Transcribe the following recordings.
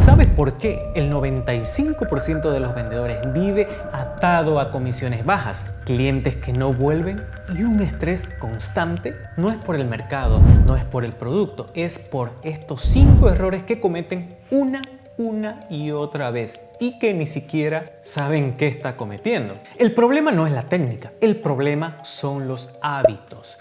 ¿Sabes por qué el 95% de los vendedores vive atado a comisiones bajas, clientes que no vuelven y un estrés constante? No es por el mercado, no es por el producto, es por estos 5 errores que cometen una y otra vez y que ni siquiera saben qué está cometiendo. El problema no es la técnica, el problema son los hábitos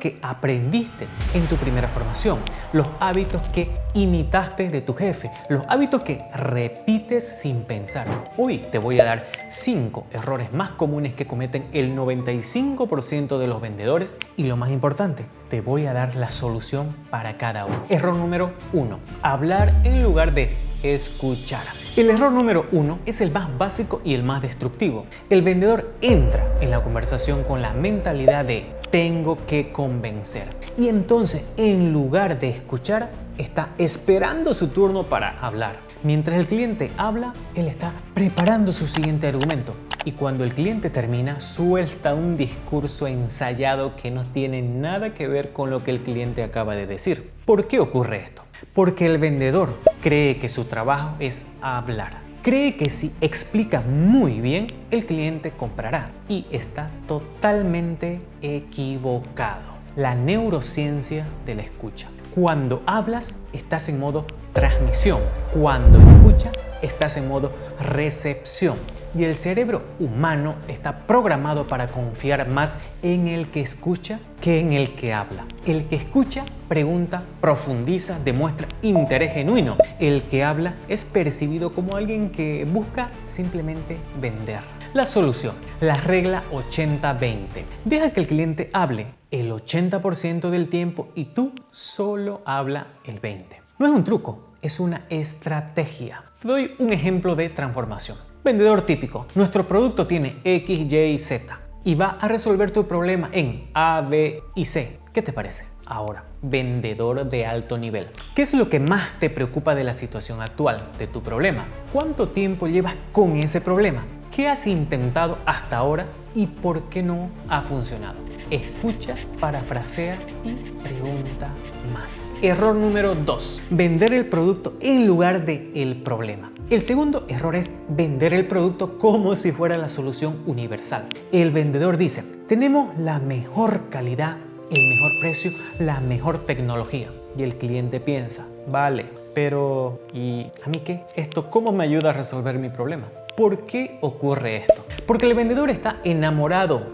que aprendiste en tu primera formación, los hábitos que imitaste de tu jefe, los hábitos que repites sin pensar. Hoy te voy a dar 5 errores más comunes que cometen el 95% de los vendedores y lo más importante, te voy a dar la solución para cada uno. Error número 1, hablar en lugar de escuchar. El error número 1 es el más básico y el más destructivo. El vendedor entra en la conversación con la mentalidad de tengo que convencer. Y entonces, en lugar de escuchar, está esperando su turno para hablar. Mientras el cliente habla, él está preparando su siguiente argumento. Y cuando el cliente termina, suelta un discurso ensayado que no tiene nada que ver con lo que el cliente acaba de decir. ¿Por qué ocurre esto? Porque el vendedor cree que su trabajo es hablar. Cree que si explica muy bien, el cliente comprará. Y está totalmente equivocado. La neurociencia de la escucha. Cuando hablas, estás en modo transmisión. Cuando escuchas, estás en modo recepción. Y el cerebro humano está programado para confiar más en el que escucha que en el que habla. El que escucha pregunta, profundiza, demuestra interés genuino. El que habla es percibido como alguien que busca simplemente vender. La solución, la regla 80-20. Deja que el cliente hable el 80% del tiempo y tú solo habla el 20%. No es un truco, es una estrategia. Te doy un ejemplo de transformación. Vendedor típico, nuestro producto tiene X, Y, Z y va a resolver tu problema en A, B y C. ¿Qué te parece? Ahora, vendedor de alto nivel. ¿Qué es lo que más te preocupa de la situación actual, de tu problema? ¿Cuánto tiempo llevas con ese problema? ¿Qué has intentado hasta ahora y por qué no ha funcionado? Escucha, parafrasea y pregunta más. Error número 2. Vender el producto en lugar de el problema. El segundo error es vender el producto como si fuera la solución universal. El vendedor dice, tenemos la mejor calidad, el mejor precio, la mejor tecnología. Y el cliente piensa, vale, pero ¿y a mí qué? ¿Esto cómo me ayuda a resolver mi problema? ¿Por qué ocurre esto? Porque el vendedor está enamorado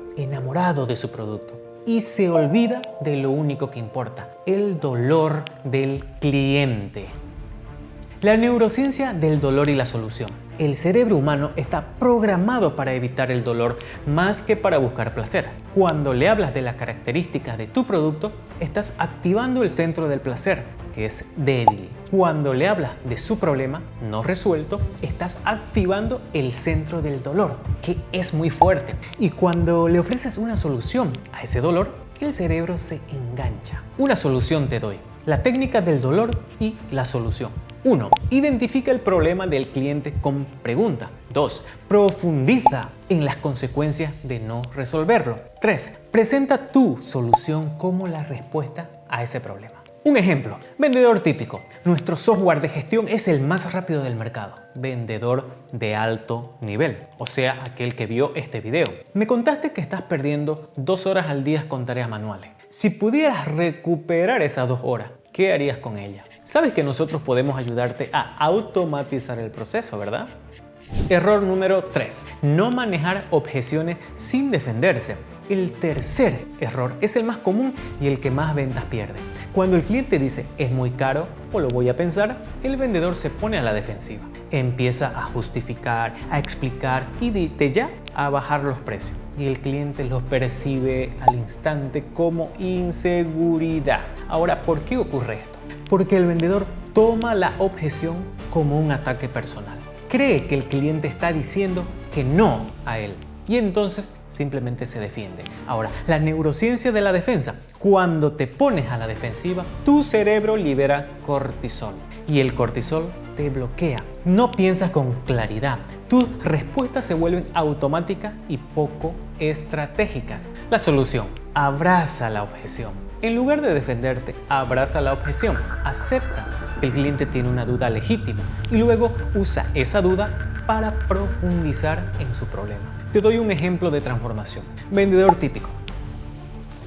de su producto y se olvida de lo único que importa, el dolor del cliente. La neurociencia del dolor y la solución. El cerebro humano está programado para evitar el dolor más que para buscar placer. Cuando le hablas de las características de tu producto, estás activando el centro del placer, que es débil. Cuando le hablas de su problema no resuelto, estás activando el centro del dolor, que es muy fuerte. Y cuando le ofreces una solución a ese dolor, el cerebro se engancha. Una solución te doy. La técnica del dolor y la solución. 1. Identifica el problema del cliente con pregunta. 2. Profundiza en las consecuencias de no resolverlo. 3. Presenta tu solución como la respuesta a ese problema. Un ejemplo, vendedor típico. Nuestro software de gestión es el más rápido del mercado. Vendedor de alto nivel, o sea, aquel que vio este video. Me contaste que estás perdiendo 2 horas al día con tareas manuales. Si pudieras recuperar esas 2 horas, ¿qué harías con ella? Sabes que nosotros podemos ayudarte a automatizar el proceso, ¿verdad? Error número 3. No manejar objeciones sin defenderse. El tercer error es el más común y el que más ventas pierde. Cuando el cliente dice es muy caro o lo voy a pensar, el vendedor se pone a la defensiva. Empieza a justificar, a explicar y de ya a bajar los precios. Y el cliente los percibe al instante como inseguridad. Ahora, ¿por qué ocurre esto? Porque el vendedor toma la objeción como un ataque personal. Cree que el cliente está diciendo que no a él. Y entonces simplemente se defiende. Ahora, la neurociencia de la defensa. Cuando te pones a la defensiva, tu cerebro libera cortisol. Y el cortisol te bloquea. No piensas con claridad. Tus respuestas se vuelven automáticas y poco estratégicas. La solución. Abraza la objeción. En lugar de defenderte, abraza la objeción. Acepta que el cliente tiene una duda legítima y luego usa esa duda para profundizar en su problema. Te doy un ejemplo de transformación. Vendedor típico.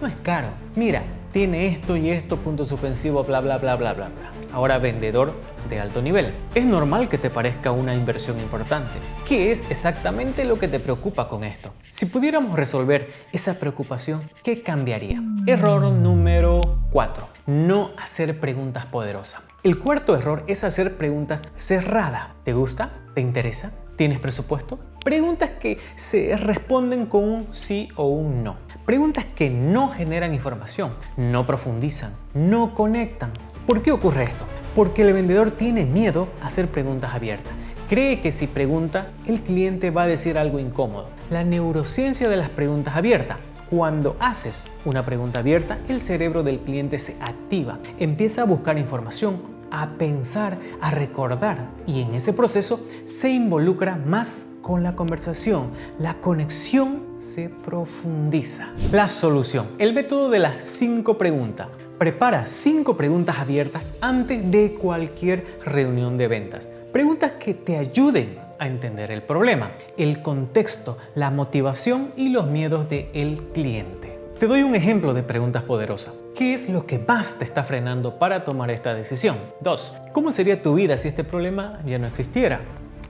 No es caro. Mira, tiene esto y esto, punto suspensivo, bla, bla, bla, bla, bla, bla. Ahora vendedor de alto nivel. Es normal que te parezca una inversión importante. ¿Qué es exactamente lo que te preocupa con esto? Si pudiéramos resolver esa preocupación, ¿qué cambiaría? Error número 4. No hacer preguntas poderosas. El cuarto error es hacer preguntas cerradas. ¿Te gusta? ¿Te interesa? ¿Tienes presupuesto? Preguntas que se responden con un sí o un no. Preguntas que no generan información, no profundizan, no conectan. ¿Por qué ocurre esto? Porque el vendedor tiene miedo a hacer preguntas abiertas. Cree que si pregunta, el cliente va a decir algo incómodo. La neurociencia de las preguntas abiertas. Cuando haces una pregunta abierta, el cerebro del cliente se activa, empieza a buscar información, a pensar, a recordar y en ese proceso se involucra más con la conversación. La conexión se profundiza. La solución, el método de las 5 preguntas. Prepara 5 preguntas abiertas antes de cualquier reunión de ventas. Preguntas que te ayuden a entender el problema, el contexto, la motivación y los miedos del cliente. Te doy un ejemplo de preguntas poderosas. ¿Qué es lo que más te está frenando para tomar esta decisión? 2. ¿Cómo sería tu vida si este problema ya no existiera?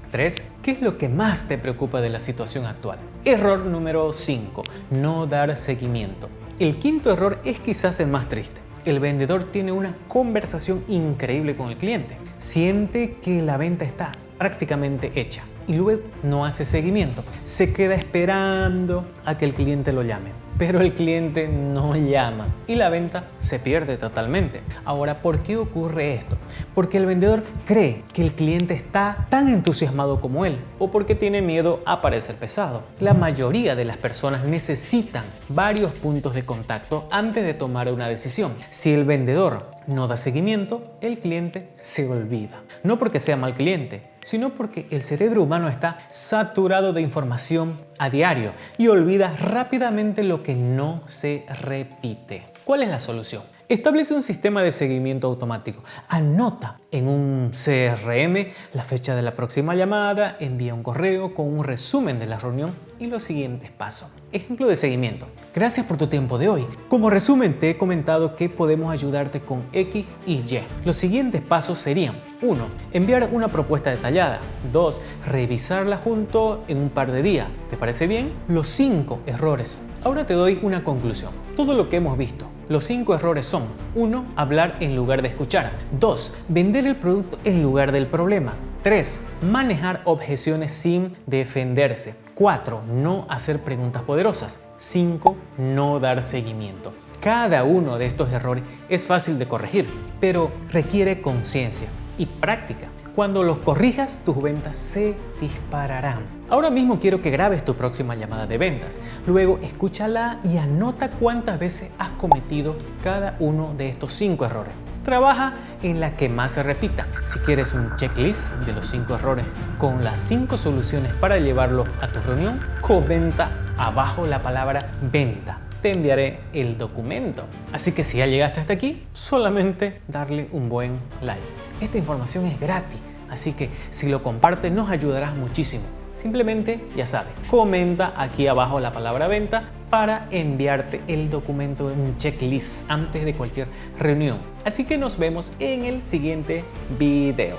3. ¿Qué es lo que más te preocupa de la situación actual? Error número 5. No dar seguimiento. El quinto error es quizás el más triste. El vendedor tiene una conversación increíble con el cliente. Siente que la venta está prácticamente hecha y luego no hace seguimiento. Se queda esperando a que el cliente lo llame. Pero el cliente no llama y la venta se pierde totalmente. Ahora, ¿por qué ocurre esto? Porque el vendedor cree que el cliente está tan entusiasmado como él o porque tiene miedo a parecer pesado. La mayoría de las personas necesitan varios puntos de contacto antes de tomar una decisión. Si el vendedor no da seguimiento, el cliente se olvida. No porque sea mal cliente, sino porque el cerebro humano está saturado de información a diario y olvida rápidamente lo que no se repite. ¿Cuál es la solución? Establece un sistema de seguimiento automático. Anota en un CRM la fecha de la próxima llamada, envía un correo con un resumen de la reunión y los siguientes pasos. Ejemplo de seguimiento. Gracias por tu tiempo de hoy. Como resumen te he comentado que podemos ayudarte con X y Y. Los siguientes pasos serían: 1. Enviar una propuesta detallada. 2. Revisarla juntos en un par de días. ¿Te parece bien? Los 5 errores. Ahora te doy una conclusión. Todo lo que hemos visto. Los 5 errores son: 1. Hablar en lugar de escuchar. 2. Vender el producto en lugar del problema. 3. Manejar objeciones sin defenderse. 4. No hacer preguntas poderosas. 5. No dar seguimiento. Cada uno de estos errores es fácil de corregir, pero requiere conciencia y práctica. Cuando los corrijas, tus ventas se dispararán. Ahora mismo quiero que grabes tu próxima llamada de ventas. Luego escúchala y anota cuántas veces has cometido cada uno de estos 5 errores. Trabaja en la que más se repita. Si quieres un checklist de los 5 errores con las 5 soluciones para llevarlo a tu reunión, comenta abajo la palabra venta. Te enviaré el documento. Así que si ya llegaste hasta aquí, solamente darle un buen like. Esta información es gratis, así que si lo compartes nos ayudarás muchísimo. Simplemente, ya sabes, comenta aquí abajo la palabra venta para enviarte el documento en un checklist antes de cualquier reunión. Así que nos vemos en el siguiente video.